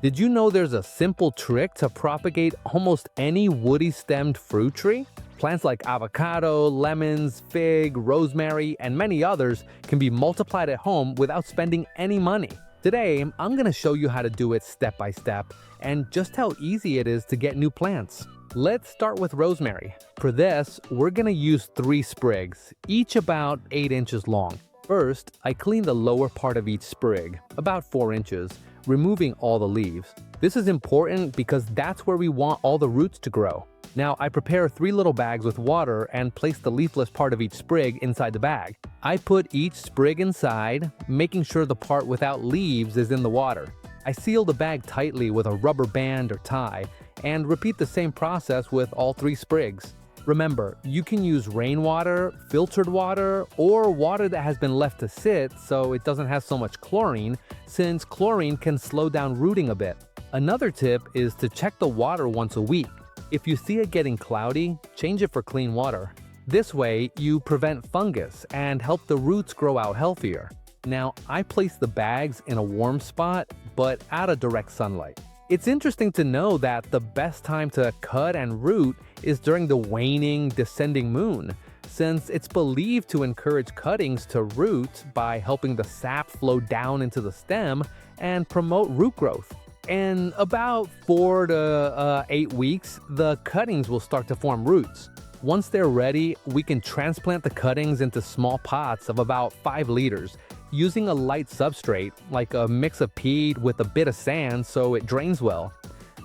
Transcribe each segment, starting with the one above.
Did you know there's a simple trick to propagate almost any woody-stemmed fruit tree? Plants like avocado, lemons, fig, rosemary, and many others can be multiplied at home without spending any money. Today, I'm going to show you how to do it step by step and just how easy it is to get new plants. Let's start with rosemary. For this, we're going to use 3 sprigs, each about 8 inches long. First, I clean the lower part of each sprig, about 4 inches, removing all the leaves. This is important because that's where we want all the roots to grow. Now, I prepare 3 little bags with water and place the leafless part of each sprig inside the bag. I put each sprig inside, making sure the part without leaves is in the water. I seal the bag tightly with a rubber band or tie, and repeat the same process with all 3 sprigs. Remember, you can use rainwater, filtered water, or water that has been left to sit so it doesn't have so much chlorine, since chlorine can slow down rooting a bit. Another tip is to check the water once a week. If you see it getting cloudy, change it for clean water. This way, you prevent fungus and help the roots grow out healthier. Now, I place the bags in a warm spot, but out of direct sunlight. It's interesting to know that the best time to cut and root is during the waning, descending moon, since it's believed to encourage cuttings to root by helping the sap flow down into the stem and promote root growth. In about 4 to 8 weeks, the cuttings will start to form roots. Once they're ready, we can transplant the cuttings into small pots of about 5 liters, using a light substrate, like a mix of peat with a bit of sand so it drains well.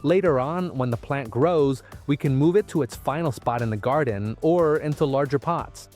Later on, when the plant grows, we can move it to its final spot in the garden or into larger pots.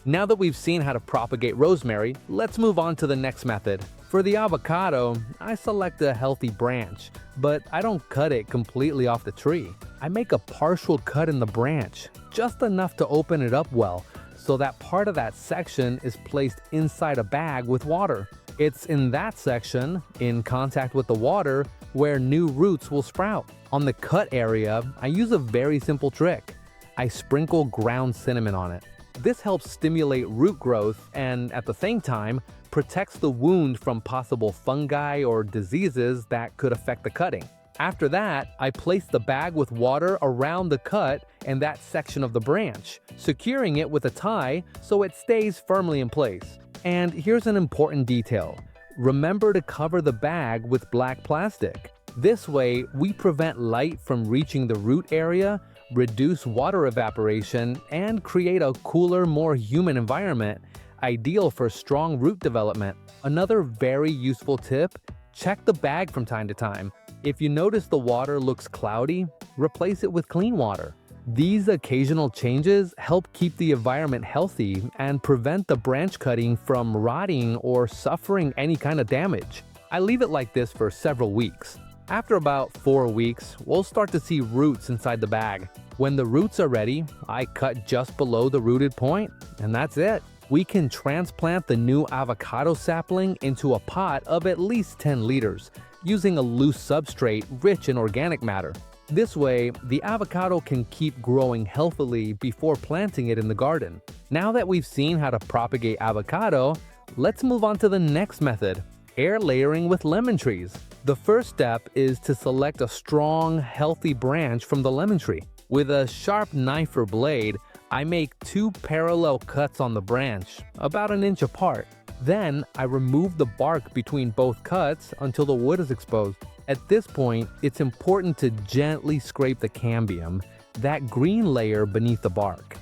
Now that we've seen how to propagate rosemary, let's move on to the next method. For the avocado, I select a healthy branch, but I don't cut it completely off the tree. I make a partial cut in the branch, just enough to open it up well, so that part of that section is placed inside a bag with water. It's in that section, in contact with the water, where new roots will sprout. On the cut area, I use a very simple trick. I sprinkle ground cinnamon on it. This helps stimulate root growth and, at the same time, protects the wound from possible fungi or diseases that could affect the cutting. After that, I place the bag with water around the cut and that section of the branch, securing it with a tie so it stays firmly in place. And here's an important detail. Remember to cover the bag with black plastic. This way, we prevent light from reaching the root area, reduce water evaporation, and create a cooler, more humid environment, ideal for strong root development. Another very useful tip, check the bag from time to time. If you notice the water looks cloudy, replace it with clean water. These occasional changes help keep the environment healthy and prevent the branch cutting from rotting or suffering any kind of damage. I leave it like this for several weeks. After about 4 weeks, we'll start to see roots inside the bag. When the roots are ready, I cut just below the rooted point, and that's it. We can transplant the new avocado sapling into a pot of at least 10 liters, using a loose substrate rich in organic matter. This way, the avocado can keep growing healthily before planting it in the garden. Now that we've seen how to propagate avocado, let's move on to the next method, air layering with lemon trees. The first step is to select a strong, healthy branch from the lemon tree. With a sharp knife or blade, I make 2 parallel cuts on the branch, about 1 inch apart. Then, I remove the bark between both cuts until the wood is exposed. At this point, it's important to gently scrape the cambium, that green layer beneath the bark.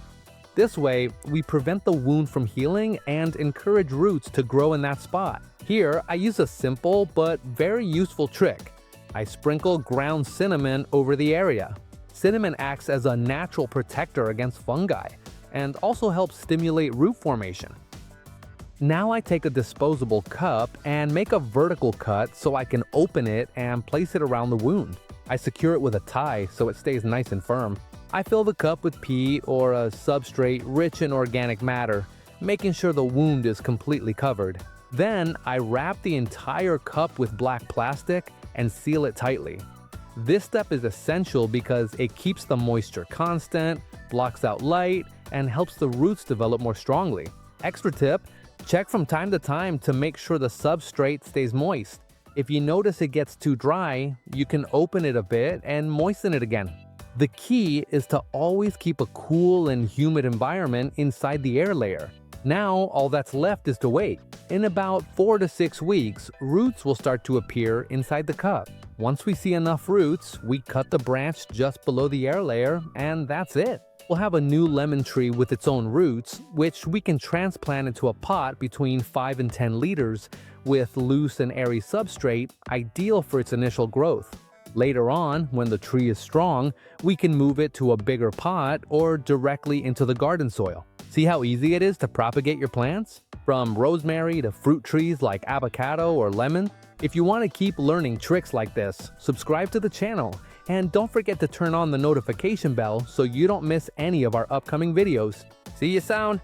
This way, we prevent the wound from healing and encourage roots to grow in that spot. Here, I use a simple but very useful trick. I sprinkle ground cinnamon over the area. Cinnamon acts as a natural protector against fungi and also helps stimulate root formation. Now I take a disposable cup and make a vertical cut so I can open it and place it around the wound. I secure it with a tie so it stays nice and firm. I fill the cup with peat or a substrate rich in organic matter, making sure the wound is completely covered. Then I wrap the entire cup with black plastic and seal it tightly. This step is essential because it keeps the moisture constant, blocks out light, and helps the roots develop more strongly. Extra tip, check from time to time to make sure the substrate stays moist. If you notice it gets too dry, you can open it a bit and moisten it again. The key is to always keep a cool and humid environment inside the air layer. Now, all that's left is to wait. In about 4 to 6 weeks, roots will start to appear inside the cup. Once we see enough roots, we cut the branch just below the air layer, and that's it. We'll have a new lemon tree with its own roots, which we can transplant into a pot between 5 and 10 liters with loose and airy substrate, ideal for its initial growth. Later on, when the tree is strong, we can move it to a bigger pot or directly into the garden soil. See how easy it is to propagate your plants? From rosemary to fruit trees like avocado or lemon. If you want to keep learning tricks like this, subscribe to the channel and don't forget to turn on the notification bell so you don't miss any of our upcoming videos. See you soon!